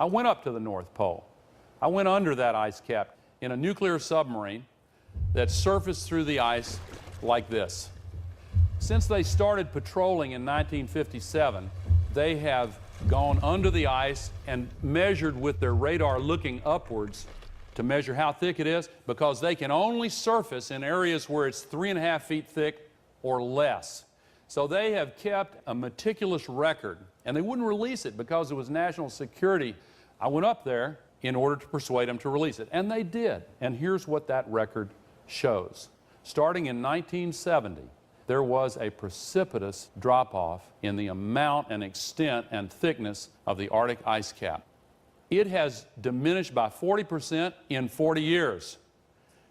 I went up to the North Pole. I went under that ice cap in a nuclear submarine that surfaced through the ice like this. Since they started patrolling in 1957, they have gone under the ice and measured with their radar looking upwards to measure how thick it is, because they can only surface in areas where it's 3.5 feet thick or less. So they have kept a meticulous record, and they wouldn't release it because it was national security. I went up there in order to persuade them to release it, and they did. And here's what that record shows. Starting in 1970, there was a precipitous drop-off in the amount and extent and thickness of the Arctic ice cap. It has diminished by 40% in 40 years.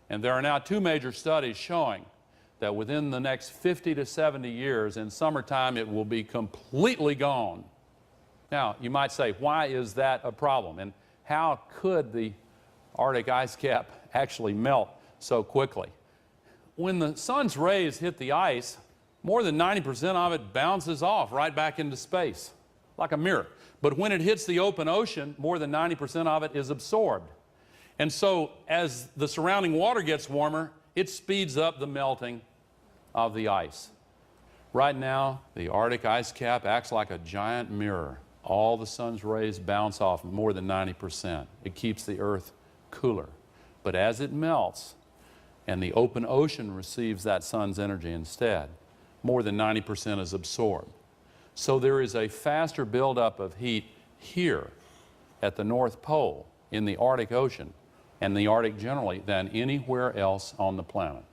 And there are now 2 major studies showing that within the next 50 to 70 years, in summertime, it will be completely gone. Now, you might say, why is that a problem? And how could the Arctic ice cap actually melt so quickly? When the sun's rays hit the ice, more than 90% of it bounces off right back into space, like a mirror. But when it hits the open ocean, more than 90% of it is absorbed. And so as the surrounding water gets warmer, it speeds up the melting of the ice. Right now, the Arctic ice cap acts like a giant mirror. All the sun's rays bounce off more than 90%. It keeps the Earth cooler. But as it melts and the open ocean receives that sun's energy instead, more than 90% is absorbed. So there is a faster buildup of heat here at the North Pole, in the Arctic Ocean, and the Arctic generally, than anywhere else on the planet.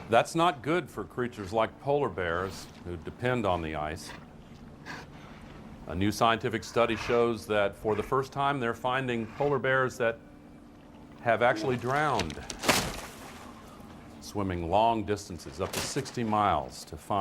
That's not good for creatures like polar bears who depend on the ice. A new scientific study shows that for the first time they're finding polar bears that have actually drowned, swimming long distances, up to 60 miles, to find